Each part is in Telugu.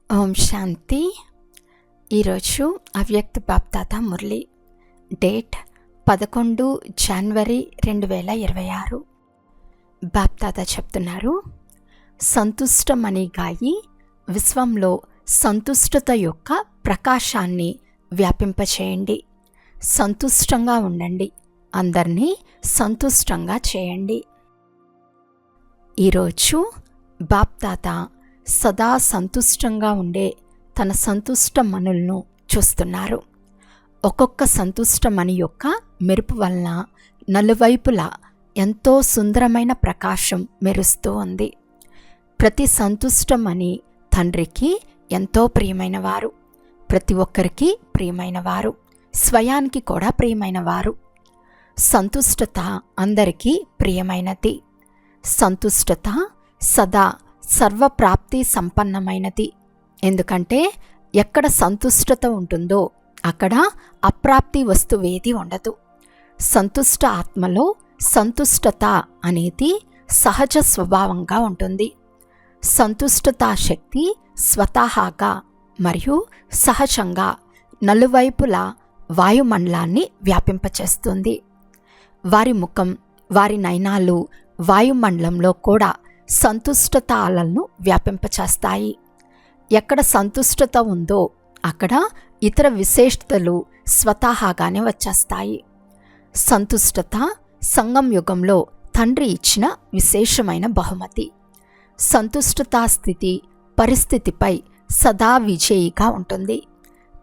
ఓం శాంతి. ఈరోజు అవ్యక్త బాప్దాత మురళి. డేట్ 11 జనవరి 2026. బాప్దాత చెప్తున్నారు, సంతుష్టమని గాయి విశ్వంలో సంతుష్టత యొక్క ప్రకాశాన్ని వ్యాపింపచేయండి. సంతుష్టంగా ఉండండి, అందరినీ సంతుష్టంగా చేయండి. ఈరోజు బాప్దాత సదా సంతుష్టంగా ఉండే తన సంతుష్ట మనులను చూస్తున్నారు. ఒక్కొక్క సంతుష్టమణి యొక్క మెరుపు వలన నలువైపులా ఎంతో సుందరమైన ప్రకాశం మెరుస్తూ ఉంది. ప్రతి సంతుష్టమణి తండ్రికి ఎంతో ప్రియమైన వారు, ప్రతి ఒక్కరికి ప్రియమైన వారు, స్వయానికి కూడా ప్రియమైన వారు. సంతుష్టత అందరికీ ప్రియమైనది. సంతుష్టత సదా సర్వప్రాప్తి సంపన్నమైనది. ఎందుకంటే ఎక్కడ సంతుష్టత ఉంటుందో అక్కడ అప్రాప్తి వస్తువేది ఉండదు. సంతుష్ట ఆత్మలో సంతుష్టత అనేది సహజ స్వభావంగా ఉంటుంది. సంతుష్టతా శక్తి స్వతహాగా మరియు సహజంగా నలువైపులా వాయుమండలాన్ని వ్యాపింపచేస్తుంది. వారి ముఖం, వారి నయనాలు వాయుమండలంలో కూడా సంతుష్టత అలలను వ్యాపింపచేస్తాయి. ఎక్కడ సంతుష్టత ఉందో అక్కడ ఇతర విశేషతలు స్వతహాగానే వచ్చేస్తాయి. సంతుష్టత సంగం యుగంలో తండ్రి ఇచ్చిన విశేషమైన బహుమతి. సంతుష్టతా స్థితి పరిస్థితిపై సదా విజయిగా ఉంటుంది.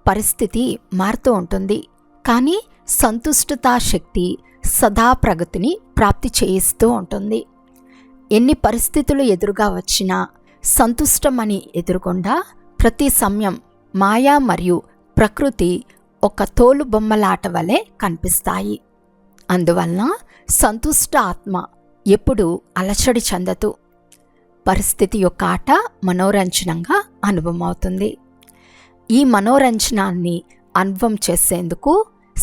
పరిస్థితి మారుతూ ఉంటుంది, కానీ సంతుష్టతా శక్తి సదా ప్రగతిని ప్రాప్తి చేయిస్తూ ఉంటుంది. ఎన్ని పరిస్థితులు ఎదురుగా వచ్చినా సంతుష్టమని ఎదురుకుండా ప్రతి సమయం మాయా మరియు ప్రకృతి ఒక తోలు బొమ్మలాట వలె కనిపిస్తాయి. అందువలన సంతుష్ట ఆత్మ ఎప్పుడూ అలచడి చెందదు. పరిస్థితి యొక్క ఆట మనోరంజనంగా అనుభవమవుతుంది. ఈ మనోరంజనాన్ని అనుభవం చేసేందుకు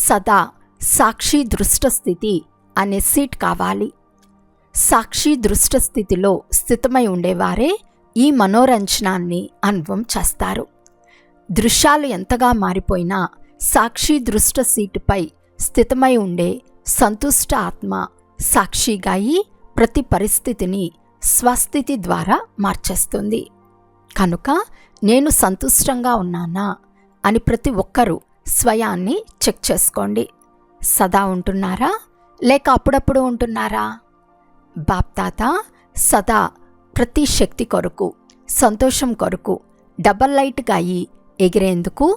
సదా సాక్షి దృష్ట స్థితి అనే సీట్ కావాలి. సాక్షి దృష్ట స్థితిలో స్థితమై ఉండేవారే ఈ మనోరంజనాన్ని అనుభవం చేస్తారు. దృశ్యాలు ఎంతగా మారిపోయినా సాక్షి దృష్ట సీటుపై స్థితమై ఉండే సంతుష్ట ఆత్మ సాక్షిగా అయి ప్రతి పరిస్థితిని స్వస్థితి ద్వారా మార్చేస్తుంది. కనుక నేను సంతుష్టంగా ఉన్నానా అని ప్రతి ఒక్కరూ స్వయాన్ని చెక్ చేసుకోండి. సదా ఉంటున్నారా లేక అప్పుడప్పుడు ఉంటున్నారా? బాప్దాత సదా ప్రతి శక్తి కొరకు, సంతోషం కొరకు డబల్ లైట్గా అయి ఎగిరేందుకు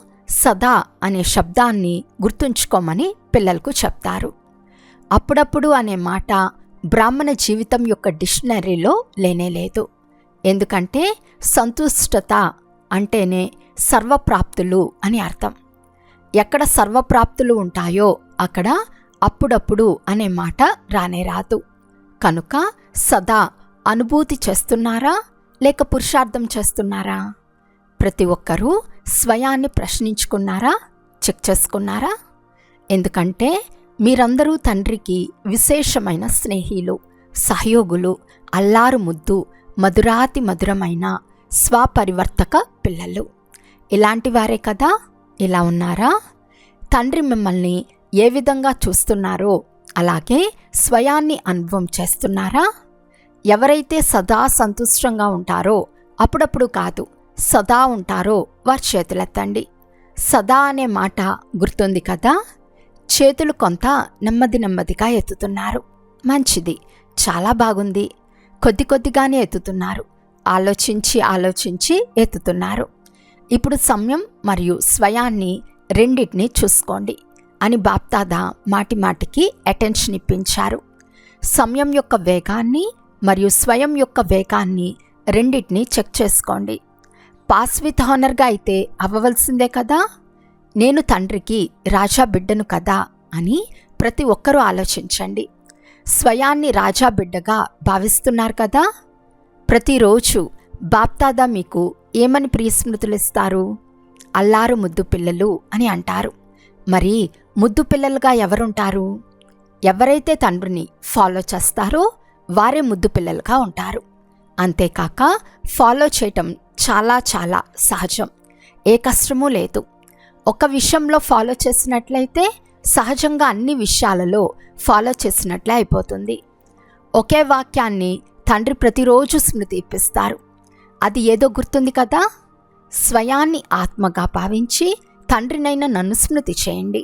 సదా అనే శబ్దాన్ని గుర్తుంచుకోమని పిల్లలకు చెప్తారు. అప్పుడప్పుడు అనే మాట బ్రాహ్మణ జీవితం యొక్క డిక్షనరీలో లేనేలేదు. ఎందుకంటే సంతుష్టత అంటేనే సర్వప్రాప్తులు అని అర్థం. ఎక్కడ సర్వప్రాప్తులు ఉంటాయో అక్కడ అప్పుడప్పుడు అనే మాట రానే రాదు. కనుక సదా అనుభూతి చేస్తున్నారా లేక పురుషార్థం చేస్తున్నారా? ప్రతి ఒక్కరూ స్వయాన్ని ప్రశ్నించుకున్నారా, చెక్ చేసుకున్నారా? ఎందుకంటే మీరందరూ తండ్రికి విశేషమైన స్నేహిలు, సహయోగులు, అల్లారు ముద్దు, మధురాతి మధురమైన స్వపరివర్తక పిల్లలు. ఇలాంటి వారే కదా. ఇలా ఉన్నారా? తండ్రి మిమ్మల్ని ఏ విధంగా చూస్తున్నారో అలాగే స్వయాన్ని అనుభవం చేస్తున్నారా? ఎవరైతే సదా సంతుష్టంగా ఉంటారో, అప్పుడప్పుడు కాదు సదా ఉంటారో వారి చేతులెత్తండి. సదా అనే మాట గుర్తుంది కదా. చేతులు కొంత నెమ్మది నెమ్మదిగా ఎత్తుతున్నారు. మంచిది, చాలా బాగుంది. కొద్ది కొద్దిగానే ఎత్తుతున్నారు. ఆలోచించి ఆలోచించి ఎత్తుతున్నారు. ఇప్పుడు సమయం మరియు స్వయాన్ని రెండింటినీ చూసుకోండి అని బాప్దాద మాటి మాటికి అటెన్షన్ ఇప్పించారు. సమయం యొక్క వేగాన్ని మరియు స్వయం యొక్క వేగాన్ని రెండింటినీ చెక్ చేసుకోండి. పాస్ విత్ హానర్గా అయితే అవ్వవలసిందే కదా. నేను తండ్రికి రాజా బిడ్డను కదా అని ప్రతి ఒక్కరూ ఆలోచించండి. స్వయాన్ని రాజా బిడ్డగా భావిస్తున్నారు కదా. ప్రతిరోజు బాప్దాద మీకు ఏమని ప్రియస్మృతులు ఇస్తారు? అల్లారు ముద్దు పిల్లలు అని అంటారు. మరి ముద్దు పిల్లలుగా ఎవరుంటారు? ఎవరైతే తండ్రిని ఫాలో చేస్తారో వారే ముద్దు పిల్లలుగా ఉంటారు. అంతేకాక ఫాలో చేయటం చాలా చాలా సహజం. ఏ కష్టమూ లేదు. ఒక విషయంలో ఫాలో చేసినట్లయితే సహజంగా అన్ని విషయాలలో ఫాలో చేసినట్లే అయిపోతుంది. ఒకే వాక్యాన్ని తండ్రి ప్రతిరోజు స్మృతి ఇప్పిస్తారు. అది ఏదో గుర్తుంది కదా, స్వయాన్ని ఆత్మగా భావించి తండ్రినైన నన్ను స్మృతి చేయండి.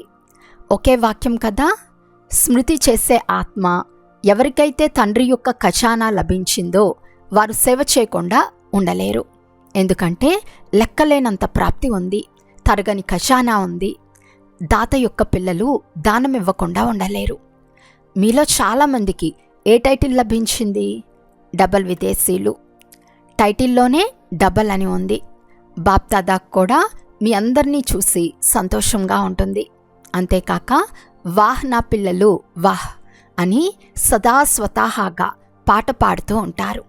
ఒకే వాక్యం కదా. స్మృతి చేసే ఆత్మ ఎవరికైతే తండ్రి యొక్క ఖజానా లభించిందో వారు సేవ చేయకుండా ఉండలేరు. ఎందుకంటే లెక్కలేనంత ప్రాప్తి ఉంది, తరగని ఖజానా ఉంది. దాత యొక్క పిల్లలు దానం ఇవ్వకుండా ఉండలేరు. మీలో చాలామందికి ఏ టైటిల్ లభించింది? డబల్ విదేశీయులు. టైటిల్లోనే డబల్ అని ఉంది. బాప్దాదాకు కూడా మీ అందరినీ చూసి సంతోషంగా ఉంటుంది. అంతేకాక వాహ్ నా పిల్లలు వాహ్ అని సదా స్వతహాగా పాట పాడుతూ ఉంటారు.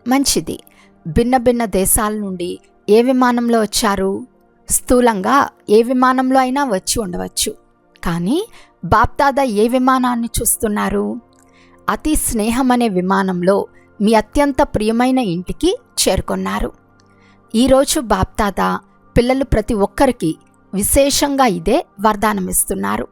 మంచిది. భిన్న భిన్న దేశాల నుండి ఏ విమానంలో వచ్చారు? స్థూలంగా ఏ విమానంలో అయినా వచ్చి ఉండవచ్చు. కానీ బాప్దాదా ఏ విమానాన్ని చూస్తున్నారు? అతి స్నేహం అనే విమానంలో మీ అత్యంత ప్రియమైన ఇంటికి చేరుకున్నారు. ఈరోజు బాప్దాదా పిల్లలు ప్రతి ఒక్కరికి విశేషంగా ఇదే వరదానమిస్తున్నారు.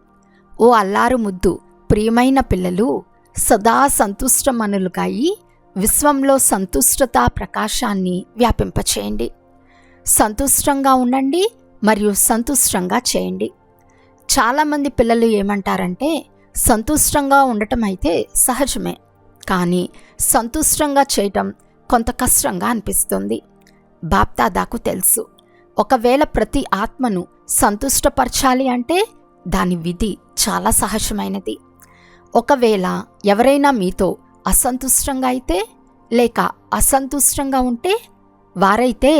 ఓ అల్లారు ముద్దు ప్రియమైన పిల్లలు, సదా సంతుష్టమనులుగా అయి విశ్వంలో సంతుష్టతా ప్రకాశాన్ని వ్యాపింపచేయండి. సంతుష్టంగా ఉండండి మరియు సంతుష్టంగా చేయండి. చాలామంది పిల్లలు ఏమంటారంటే, సంతుష్టంగా ఉండటం అయితే సహజమే, కానీ సంతుష్టంగా చేయటం కొంత కష్టంగా అనిపిస్తుంది. బాప్దాదాకు తెలుసు, ఒకవేళ ప్రతి ఆత్మను సంతుష్టపరచాలి అంటే దాని విధి చాలా సహజమైనది. ఒకవేళ ఎవరైనా మీతో అసంతుష్టంగా అయితే లేక అసంతుష్టంగా ఉంటే, వారైతే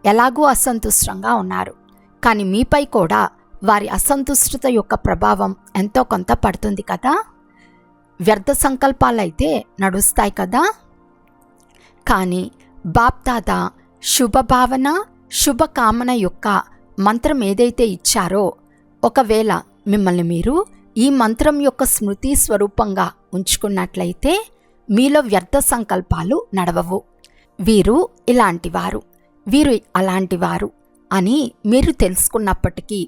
ఎలాగూ అసంతుష్టంగా ఉన్నారు, కానీ మీపై కూడా వారి అసంతుష్టత యొక్క ప్రభావం ఎంతో కొంత పడుతుంది కదా. వ్యర్థ సంకల్పాలైతే నడుస్తాయి కదా. కానీ బాప్దాదా శుభభావన శుభకామన యొక్క మంత్రం ఏదైతే ఇచ్చారో, ఒకవేళ మిమ్మల్ని మీరు ఈ మంత్రం యొక్క స్మృతి స్వరూపంగా ఉంచుకున్నట్లయితే మీలో వ్యర్థ సంకల్పాలు నడవవు. వీరు ఇలాంటివారు, వీరు అలాంటివారు అని మీరు తెలుసుకున్నప్పటికీ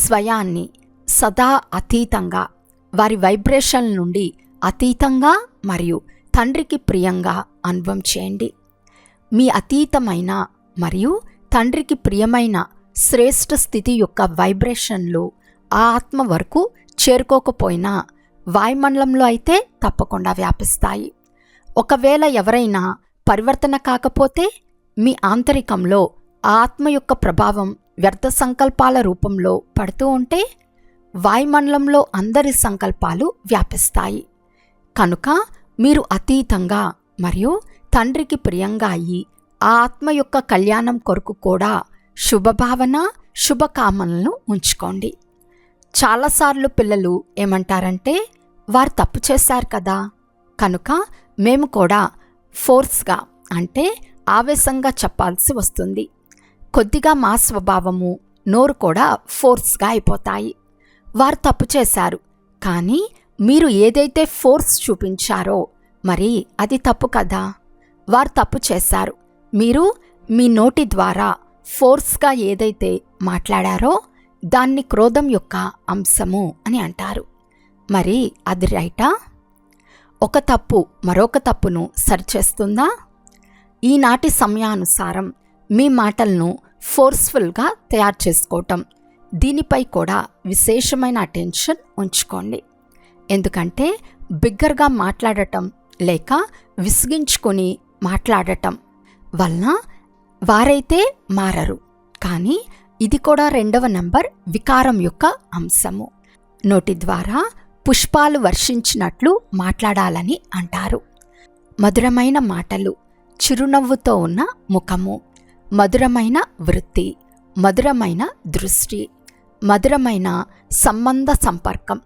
స్వయాన్ని సదా అతీతంగా, వారి వైబ్రేషన్ నుండి అతీతంగా మరియు తండ్రికి ప్రియంగా అనుభవం చేయండి. మీ అతీతమైన మరియు తండ్రికి ప్రియమైన శ్రేష్ఠ స్థితి యొక్క వైబ్రేషన్లు ఆ ఆత్మ వరకు చేరుకోకపోయినా వాయుమండలంలో అయితే తప్పకుండా వ్యాపిస్తాయి. ఒకవేళ ఎవరైనా పరివర్తన కాకపోతే మీ ఆంతరికంలో ఆ ఆత్మ యొక్క ప్రభావం వ్యర్థ సంకల్పాల రూపంలో పడుతూ ఉంటే వాయుమండలంలో అందరి సంకల్పాలు వ్యాపిస్తాయి. కనుక మీరు అతీతంగా మరియు తండ్రికి ప్రియంగా అయ్యి ఆ ఆత్మ యొక్క కళ్యాణం కొరకు కూడా శుభభావన శుభకామనలను ఉంచుకోండి. చాలాసార్లు పిల్లలు ఏమంటారంటే, వారు తప్పు చేశారు కదా, కనుక మేము కూడా ఫోర్స్గా అంటే ఆవేశంగా చెప్పాల్సి వస్తుంది. కొద్దిగా మా స్వభావము నోరు కూడా ఫోర్స్గా అయిపోతాయి. వారు తప్పు చేశారు, కానీ మీరు ఏదైతే ఫోర్స్ చూపించారో మరి అది తప్పు కదా. వారు తప్పు చేశారు, మీరు మీ నోటి ద్వారా ఫోర్స్గా ఏదైతే మాట్లాడారో దాన్ని క్రోధం యొక్క అంశము అని అంటారు. మరి అది రైటా? ఒక తప్పు మరొక తప్పును సరిచేస్తుందా? ఈనాటి సమయానుసారం మీ మాటలను ఫోర్స్ఫుల్గా తయారు చేసుకోవటం, దీనిపై కూడా విశేషమైన అటెన్షన్ ఉంచుకోండి. ఎందుకంటే బిగ్గరగా మాట్లాడటం లేక విసిగించుకొని మాట్లాడటం వలన వారైతే మారరు, కానీ ఇది కూడా 2వ నంబర్ వికారం యొక్క అంశము. నోటి ద్వారా పుష్పాలు వర్షించినట్లు మాట్లాడాలని అంటారు. మధురమైన మాటలు, చిరునవ్వుతో ఉన్న ముఖము, మధురమైన వృత్తి, మధురమైన దృష్టి, మధురమైన సంబంధ సంపర్కం,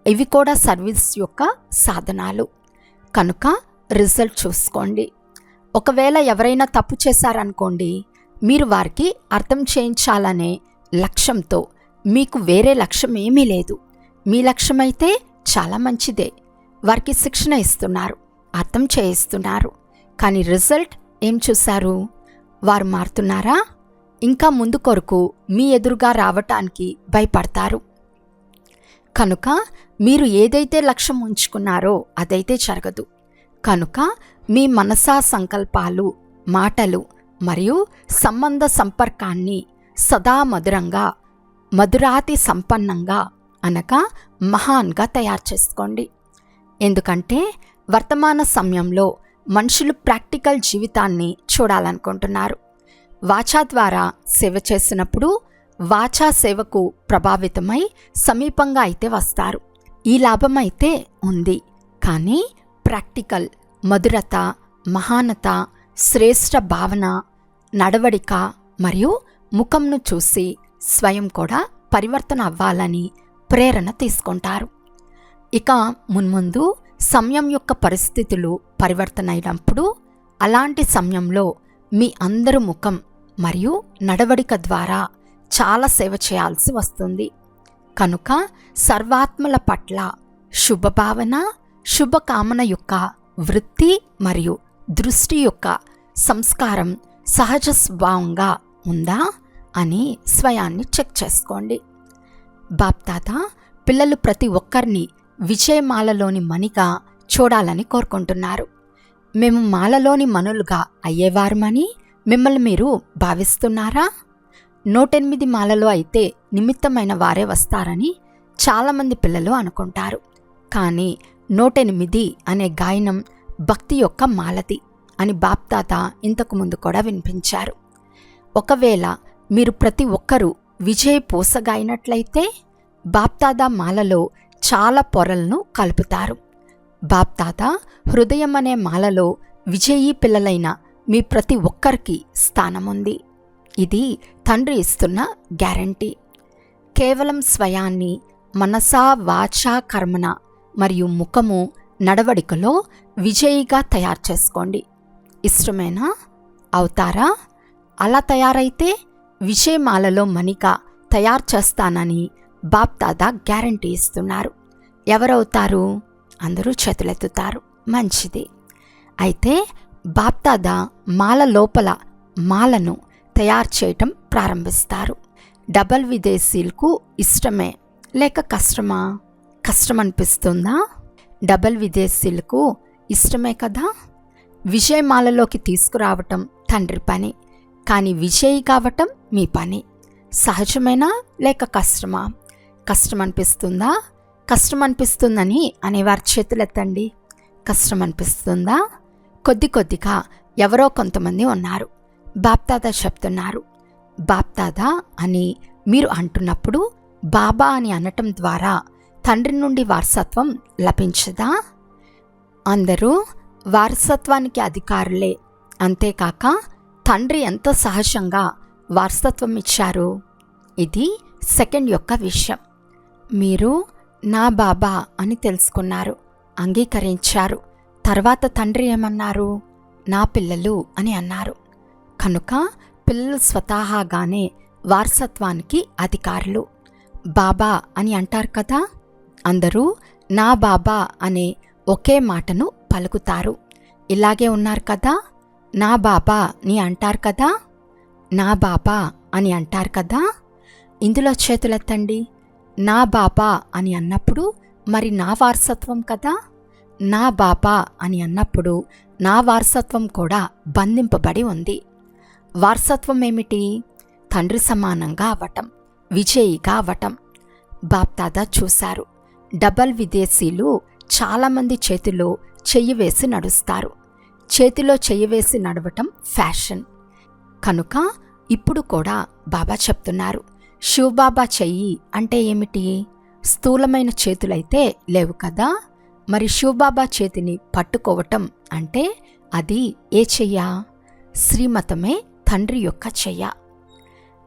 ఇవి కూడా సర్వీస్ యొక్క సాధనాలు. కనుక రిజల్ట్ చూసుకోండి. ఒకవేళ ఎవరైనా తప్పు చేశారనుకోండి, మీరు వారికి అర్థం చేయించాలనే లక్ష్యంతో, మీకు వేరే లక్ష్యం ఏమీ లేదు, మీ లక్ష్యమైతే చాలా మంచిదే, వారికి శిక్షణ ఇస్తున్నారు, అర్థం చేయిస్తున్నారు, కానీ రిజల్ట్ ఏం చూశారు? వారు మారుతున్నారా? ఇంకా ముందు కొరకు మీ ఎదురుగా రావటానికి భయపడతారు. కనుక మీరు ఏదైతే లక్ష్యం ఉంచుకున్నారో అదైతే జరగదు. కనుక మీ మనసా సంకల్పాలు, మాటలు మరియు సంబంధ సంపర్కాన్ని సదా మధురంగా, మధురాతి సంపన్నంగా అనగా మహాన్గా తయారు చేసుకోండి. ఎందుకంటే వర్తమాన సమయంలో మనుషులు ప్రాక్టికల్ జీవితాన్ని చూడాలనుకుంటున్నారు. వాచా ద్వారా సేవ చేసినప్పుడు వాచా సేవకు ప్రభావితమై సమీపంగా అయితే వస్తారు. ఈ లాభం అయితే ఉంది. కానీ ప్రాక్టికల్ మధురత, మహానత, శ్రేష్ఠ భావన, నడవడిక మరియు ముఖంను చూసి స్వయం కూడా పరివర్తన అవ్వాలని ప్రేరణ తీసుకుంటారు. ఇక మున్ముందు సమయం యొక్క పరిస్థితులు పరివర్తన అయినప్పుడు అలాంటి సమయంలో మీ అందరి ముఖం మరియు నడవడిక ద్వారా చాలా సేవ చేయాల్సి వస్తుంది. కనుక సర్వాత్మల పట్ల శుభభావన, శుభకామన యొక్క వృత్తి మరియు దృష్టి యొక్క సంస్కారం సహజ స్వభావంగా ఉందా అని స్వయాన్ని చెక్ చేసుకోండి. బాప్దాద పిల్లలు ప్రతి ఒక్కరిని విజయమాలలోని మణిగా చూడాలని కోరుకుంటున్నారు. మేము మాలలోని మనులుగా అయ్యేవారమని మిమ్మల్ని మీరు భావిస్తున్నారా? 108 మాలలో అయితే నిమిత్తమైన వారే వస్తారని చాలామంది పిల్లలు అనుకుంటారు. కానీ 108 అనే గాయనం భక్తి యొక్క మాలది అని బాప్దాద ఇంతకుముందు కూడా వినిపించారు. ఒకవేళ మీరు ప్రతి ఒక్కరూ విజయ పూసగా అయినట్లయితే బాప్దాద మాలలో చాలా పొరలను కలుపుతారు. బాప్దాద హృదయం అనే మాలలో విజయీ పిల్లలైన మీ ప్రతి ఒక్కరికి స్థానముంది. ఇది తండ్రి ఇస్తున్న గ్యారంటీ. కేవలం స్వయాన్ని మనసా, వాచా, కర్మన మరియు ముఖము, నడవడికలో విజయిగా తయారు చేసుకోండి. ఇష్టమేనా? అవుతారా? అలా తయారైతే విజయమాలలో మణిగా తయారు చేస్తానని బాప్దాదా గ్యారంటీ ఇస్తున్నారు. ఎవరవుతారు? అందరూ చేతులెత్తుతారు. మంచిది. అయితే బాప్దాదా మాల లోపల మాలను తయారు చేయటం ప్రారంభిస్తారు. డబల్ విదేశీలకు ఇష్టమే లేక కష్టమా? కష్టం అనిపిస్తుందా? డబల్ విదేశీలకు ఇష్టమే కదా. విజయమాలలోకి తీసుకురావటం తండ్రి పని, కానీ విజయీ కావటం మీ పని. సహజమేనా లేక కష్టమా? కష్టం అనిపిస్తుందా? కష్టం అనిపిస్తుందని అనేవారి చేతులెత్తండి. కష్టం అనిపిస్తుందా? కొద్ది కొద్దిగా ఎవరో కొంతమంది ఉన్నారు. బాప్దాదా చెప్తున్నారు. బాప్దాదా అని మీరు అంటున్నప్పుడు బాబా అని అనటం ద్వారా తండ్రి నుండి వారసత్వం లభించదా? అందరూ వారసత్వానికి అధికారులే. అంతేకాక తండ్రి ఎంత సహజంగా వారసత్వం ఇచ్చారు. ఇది సెకండ్ యొక్క విషయం. మీరు నా బాబా అని తెలుసుకున్నారు, అంగీకరించారు. తర్వాత తండ్రి ఏమన్నారు? నా పిల్లలు అని అన్నారు. కనుక పిల్లలు స్వతహాగానే వారసత్వానికి అధికారులు. బాబా అని అంటారు కదా. అందరూ నా బాబా అనే ఒకే మాటను పలుకుతారు. ఇలాగే ఉన్నారు కదా. నా బాబా అని అంటారు కదా. నా బాబా అని అంటారు కదా. ఇందులో చేతులెత్తండి. నా బాబా అని అన్నప్పుడు మరి నా వారసత్వం కదా. నా బాబా అని అన్నప్పుడు నా వారసత్వం కూడా బంధింపబడి ఉంది. వారసత్వం ఏమిటి? తండ్రి సమానంగా అవ్వటం, విజయిగా అవ్వటం. బాప్దాదా చూశారు. డబల్ విదేశీలు చాలామంది చేతిలో చెయ్యి వేసి నడుస్తారు. చేతిలో చెయ్యి వేసి నడవటం ఫ్యాషన్. కనుక ఇప్పుడు కూడా బాబా చెప్తున్నారు, శివబాబా చెయ్యి అంటే ఏమిటి? స్థూలమైన చేతులైతే లేవు కదా. మరి శివబాబా చేతిని పట్టుకోవటం అంటే అది ఏ చెయ్య? శ్రీమతమే తండ్రి యొక్క చెయ్య.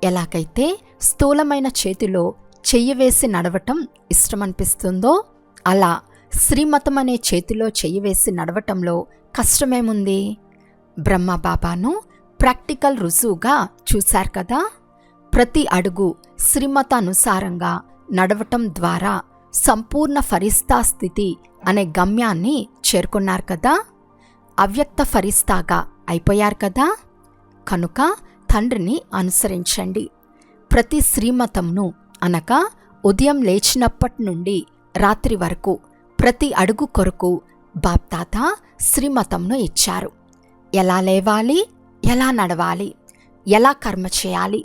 ఎలాగైతే స్థూలమైన చేతిలో చెయ్యి వేసి నడవటం ఇష్టమనిపిస్తుందో అలా శ్రీమతం అనే చేతిలో చెయ్యి వేసి నడవటంలో కష్టమేముంది? బ్రహ్మబాబాను ప్రాక్టికల్ రుజువుగా చూశారు కదా. ప్రతి అడుగు శ్రీమతానుసారంగా నడవటం ద్వారా సంపూర్ణ ఫరిస్తా స్థితి అనే గమ్యాన్ని చేరుకున్నారు కదా. అవ్యక్త ఫరిస్తాగా అయిపోయారు కదా. కనుక తండ్రిని అనుసరించండి. ప్రతి శ్రీమతంను అనగా ఉదయం లేచినప్పటి నుండి రాత్రి వరకు ప్రతి అడుగు కొరకు బాప్తాత శ్రీమతంను ఇచ్చారు. ఎలా లేవాలి, ఎలా నడవాలి, ఎలా కర్మ చేయాలి,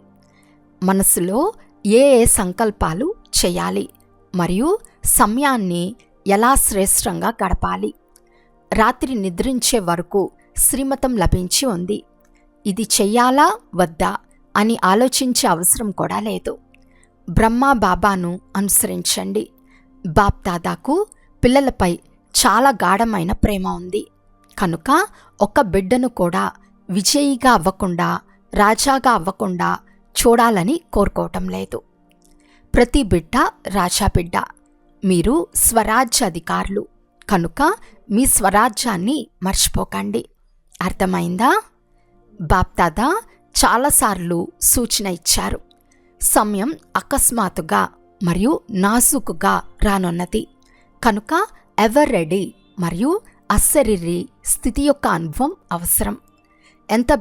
మనసులో ఏ ఏ సంకల్పాలు చేయాలి, మరియు సమయాన్ని ఎలా శ్రేష్టంగా గడపాలి. రాత్రి నిద్రించే వరకు శ్రీమతం లభించి ఉంది. ఇది చెయ్యాలా వద్దా అని ఆలోచించే అవసరం కూడా లేదు. బ్రహ్మా బాబాను అనుసరించండి. బాప్దాదాకు పిల్లలపై చాలా గాఢమైన ప్రేమ ఉంది. కనుక ఒక్క బిడ్డను కూడా విజయిగా అవ్వకుండా, రాజాగా అవ్వకుండా చూడాలని కోరుకోవటం లేదు. ప్రతి బిడ్డ రాజా బిడ్డ. మీరు స్వరాజ్య అధికారులు. కనుక మీ స్వరాజ్యాన్ని మర్చిపోకండి. అర్థమైందా? బాప్దాదా చాలాసార్లు సూచన ఇచ్చారు. సమయం అకస్మాత్తుగా మరియు నాజూకుగా రానున్నది. కనుక ఎవర్ రెడీ మరియు అశరీరీ స్థితి యొక్క అనుభవం అవసరం. ఎంత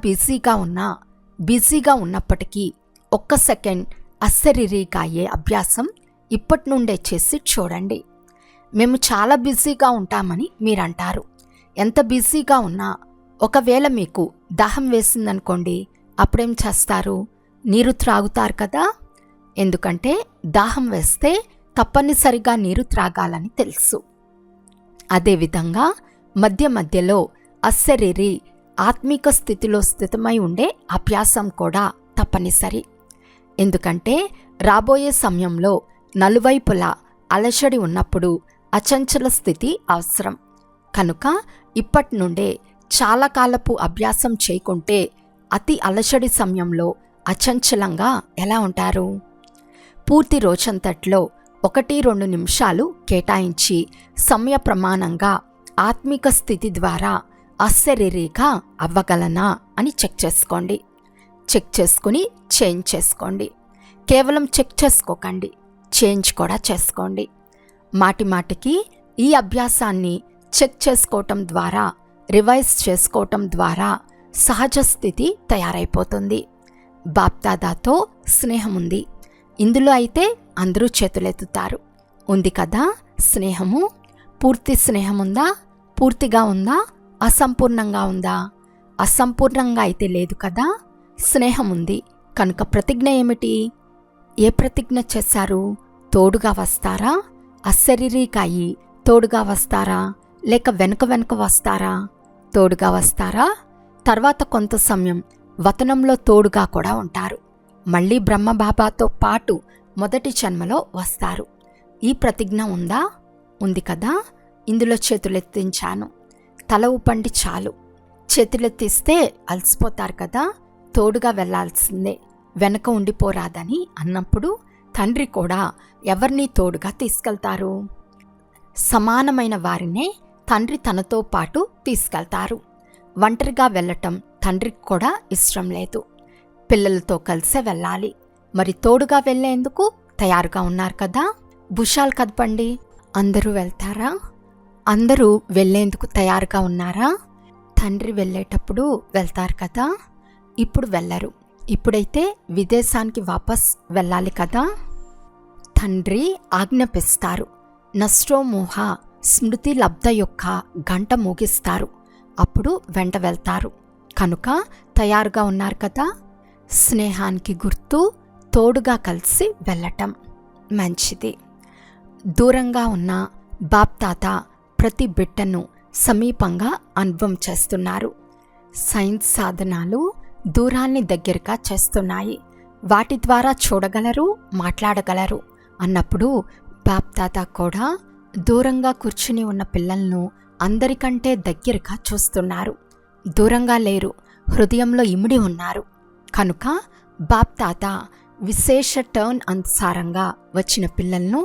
బిజీగా ఉన్నప్పటికీ ఒక్క సెకండ్ అశరీరీగా అయ్యే అభ్యాసం ఇప్పటి నుండే చేసి చూడండి. మేము చాలా బిజీగా ఉంటామని మీరంటారు. ఎంత బిజీగా ఉన్నా ఒకవేళ మీకు దాహం వేసిందనుకోండి, అప్పుడేం చేస్తారు? నీరు త్రాగుతారు కదా. ఎందుకంటే దాహం వేస్తే తప్పనిసరిగా నీరు త్రాగాలని తెలుసు. అదేవిధంగా మధ్య మధ్యలో అశరీరీ ఆత్మిక స్థితిలో స్థితమై ఉండే అభ్యాసం కూడా తప్పనిసరి. ఎందుకంటే రాబోయే సమయంలో నలువైపులా అలజడి ఉన్నప్పుడు అచంచల స్థితి అవసరం. కనుక ఇప్పటి నుండే చాలా కాలపు అభ్యాసం చేయకుంటే అతి అలజడి సమయంలో అచంచలంగా ఎలా ఉంటారు? పూర్తి రోజంతట్లో 1-2 నిమిషాలు కేటాయించి సమయ ప్రమాణంగా ఆత్మిక స్థితి ద్వారా అశరీరీగా అవ్వగలనా అని చెక్ చేసుకోండి. చెక్ చేసుకుని చేంజ్ చేసుకోండి. కేవలం చెక్ చేసుకోకండి, చేంజ్ కూడా చేసుకోండి. మాటిమాటికి ఈ అభ్యాసాన్ని చెక్ చేసుకోవటం ద్వారా, రివైజ్ చేసుకోవటం ద్వారా సహజ స్థితి తయారైపోతుంది. బాప్దాదాతో స్నేహం ఉంది. ఇందులో అయితే అందరూ చేతులెత్తుతారు. ఉంది కదా స్నేహము? పూర్తి స్నేహం ఉందా? పూర్తిగా ఉందా? అసంపూర్ణంగా ఉందా? అసంపూర్ణంగా అయితే లేదు కదా. స్నేహం ఉంది కనుక ప్రతిజ్ఞ ఏమిటి? ఏ ప్రతిజ్ఞ చేశారు? తోడుగా వస్తారా? అశరీరీగా అయి తోడుగా వస్తారా? లేక వెనుక వస్తారా? తోడుగా వస్తారా? తర్వాత కొంత సమయం వతనంలో తోడుగా కూడా ఉంటారు. మళ్ళీ బ్రహ్మబాబాతో పాటు మొదటి జన్మలో వస్తారు. ఈ ప్రతిజ్ఞ ఉందా? ఉంది కదా. ఇందులో చేతులెత్తించాను. తల ఊపండి చాలు. చేతులెత్తిస్తే అలసిపోతారు కదా. తోడుగా వెళ్లాల్సిందే, వెనక ఉండిపోరాదని అన్నప్పుడు తండ్రి కూడా ఎవరిని తోడుగా తీసుకెళ్తారు? సమానమైన వారినే తండ్రి తనతో పాటు తీసుకెళ్తారు. ఒంటరిగా వెళ్ళటం తండ్రికి కూడా ఇష్టం లేదు. పిల్లలతో కలిసే వెళ్ళాలి. మరి తోడుగా వెళ్లేందుకు తయారుగా ఉన్నారు కదా. భుజాలు కదపండి. అందరూ వెళ్తారా? అందరూ వెళ్లేందుకు తయారుగా ఉన్నారా? తండ్రి వెళ్ళేటప్పుడు వెళ్తారు కదా. ఇప్పుడు వెళ్ళరు. ఇప్పుడైతే విదేశానికి వాపస్ వెళ్ళాలి కదా. తండ్రి ఆజ్ఞాపిస్తారు. నష్టోమోహ స్మృతి లబ్ధ యొక్క గంట మోగిస్తారు. అప్పుడు వెంట వెళ్తారు. కనుక తయారుగా ఉన్నారు కదా. స్నేహానికి గుర్తు తోడుగా కలిసి వెళ్ళటం మంచిది. దూరంగా ఉన్న బాప్తాత ప్రతి బిడ్డను సమీపంగా అనుభవం చేస్తున్నారు. సైన్స్ సాధనాలు దూరాన్ని దగ్గరగా చేస్తున్నాయి. వాటి ద్వారా చూడగలరు, మాట్లాడగలరు అన్నప్పుడు బాప్తాత కూడా దూరంగా కూర్చుని ఉన్న పిల్లలను అందరికంటే దగ్గరగా చూస్తున్నారు. దూరంగా లేరు, హృదయంలో ఇమిడి ఉన్నారు. కనుక బాప్తాత విశేష టర్న్ అనుసారంగా వచ్చిన పిల్లలను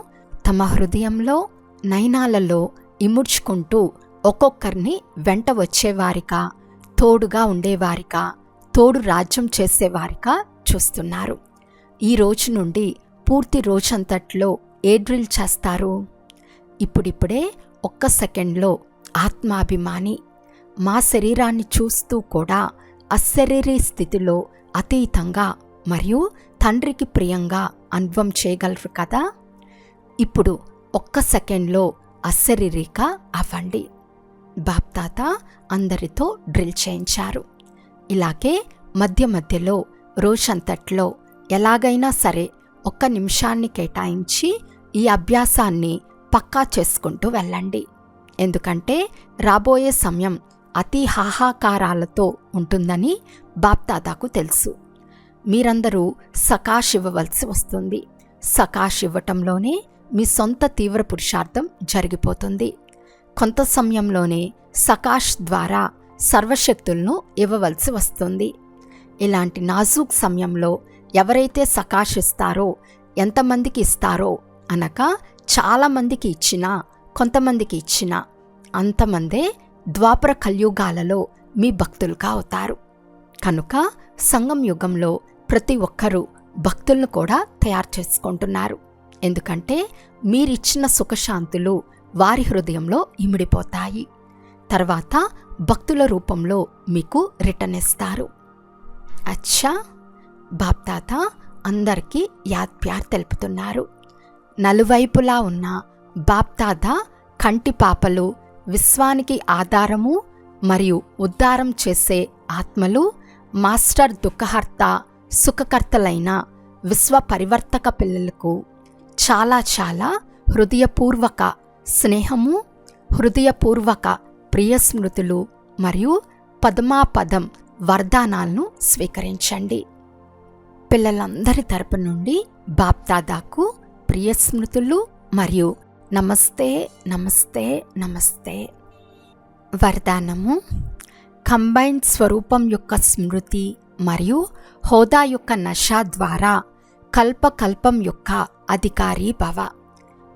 తమ హృదయంలో, నయనాలలో ఇముడ్చుకుంటూ ఒక్కొక్కరిని వెంట వచ్చేవారిగా, తోడుగా ఉండేవారిగా, తోడు రాజ్యం చేసేవారిగా చూస్తున్నారు. ఈ రోజు నుండి పూర్తి రోజంతట్లో ఏ డ్రిల్ చేస్తారు? ఇప్పుడిప్పుడే ఒక్క సెకండ్లో ఆత్మాభిమాని. మా శరీరాన్ని చూస్తూ కూడా అశరీరీ స్థితిలో అతీతంగా మరియు తండ్రికి ప్రియంగా అనుభవం చేయగలరు కదా. ఇప్పుడు ఒక్క సెకండ్లో అశరీరిగా అవ్వండి. బాప్తాత అందరితో డ్రిల్ చేయించారు. ఇలాగే మధ్య మధ్యలో రోజంతట్లో ఎలాగైనా సరే 1 నిమిషాన్ని కేటాయించి ఈ అభ్యాసాన్ని పక్కా చేసుకుంటూ వెళ్ళండి. ఎందుకంటే రాబోయే సమయం అతి హాహాకారాలతో ఉంటుందని బాప్దాదాకు తెలుసు. మీరందరూ సకాష్ ఇవ్వవలసి వస్తుంది. సకాష్ ఇవ్వటంలోనే మీ సొంత తీవ్ర పురుషార్థం జరిగిపోతుంది. కొంత సమయంలోనే సకాష్ ద్వారా సర్వశక్తులను ఇవ్వవలసి వస్తుంది. ఇలాంటి నాజూక్ సమయంలో ఎవరైతే సకాష్ ఇస్తారో, ఎంతమందికి ఇస్తారో అనగా చాలామందికి ఇచ్చినా కొంతమందికి ఇచ్చినా అంతమందే ద్వాపర కలియుగాలలో మీ భక్తులుగా అవుతారు. కనుక సంగం యుగంలో ప్రతి ఒక్కరూ భక్తులను కూడా తయారు చేసుకుంటున్నారు. ఎందుకంటే మీరిచ్చిన సుఖశాంతులు వారి హృదయంలో ఇమిడిపోతాయి. తర్వాత భక్తుల రూపంలో మీకు రిటర్న్ ఇస్తారు. అచ్చా, బాప్దాత అందరికీ యాద్ ప్యార్ తెలుపుతున్నారు. నలువైపులా ఉన్న బాప్దాద కంటి పాపలు, విశ్వానికి ఆధారము మరియు ఉద్ధారం చేసే ఆత్మలు, మాస్టర్ దుఃఖహర్త సుఖకర్తలైన విశ్వ పరివర్తక పిల్లలకు చాలా చాలా హృదయపూర్వక స్నేహము, హృదయపూర్వక ప్రియస్మృతులు మరియు పదమాపదం వరదానాలను స్వీకరించండి. పిల్లలందరి తరపు నుండి బాప్దాదాకు ప్రియస్మృతులు మరియు నమస్తే నమస్తే నమస్తే. వరదానము: కంబైన్ స్వరూపం యొక్క స్మృతి మరియు హోదా యొక్క నష ద్వారా కల్పకల్పం యొక్క అధికారి భవ.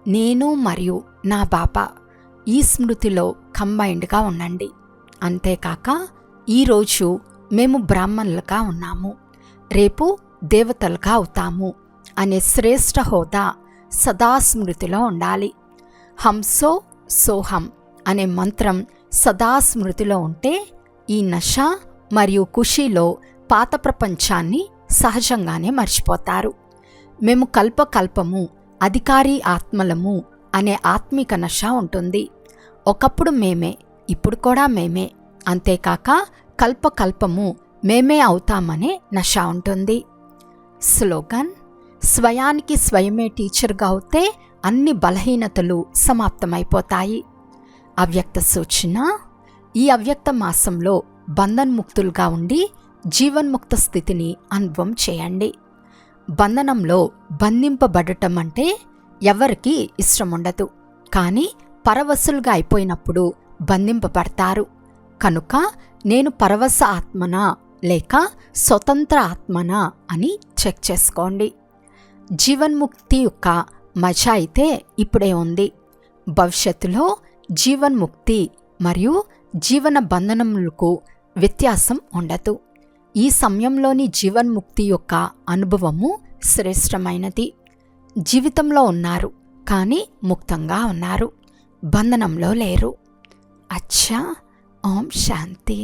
నేను మరియు నా బాబా ఈ స్మృతిలో కంబైన్డ్గా ఉండండి. అంతేకాక ఈరోజు మేము బ్రాహ్మణులుగా ఉన్నాము, రేపు దేవతలుగా అవుతాము అనే శ్రేష్ఠ హోదా సదా స్మృతిలో ఉండాలి. హంసో సోహం అనే మంత్రం సదా స్మృతిలో ఉంటే ఈ నష మరియు ఖుషీలో పాత ప్రపంచాన్ని సహజంగానే మర్చిపోతారు. మేము కల్పకల్పము అధికారి ఆత్మలము అనే ఆత్మిక నష ఉంటుంది. ఒకప్పుడు మేమే, ఇప్పుడు కూడా మేమే. అంతేకాక కల్పకల్పము మేమే అవుతామనే నష ఉంటుంది. స్లోగన్: స్వయానికి స్వయమే టీచర్గా అవుతే అన్ని బలహీనతలు సమాప్తమైపోతాయి. అవ్యక్త సూచన: ఈ అవ్యక్త మాసంలో బంధన్ముక్తులుగా ఉండి జీవన్ముక్త స్థితిని అనుభవం చేయండి. బంధనంలో బంధింపబడటం అంటే ఎవరికి ఇష్టముండదు, కానీ పరవశులుగా అయిపోయినప్పుడు బంధింపబడతారు. కనుక నేను పరవశ ఆత్మనా లేక స్వతంత్ర ఆత్మనా అని చెక్ చేసుకోండి. జీవన్ముక్తి యొక్క మజా అయితే ఇప్పుడే ఉంది. భవిష్యత్తులో జీవన్ముక్తి మరియు జీవన బంధనములకు వ్యత్యాసం ఉండదు. ఈ సమయంలోని జీవన్ముక్తి యొక్క అనుభవము శ్రేష్టమైనది. జీవితంలో ఉన్నారు కానీ ముక్తంగా ఉన్నారు, బంధనంలో లేరు. అచ్చా, ఓం శాంతి.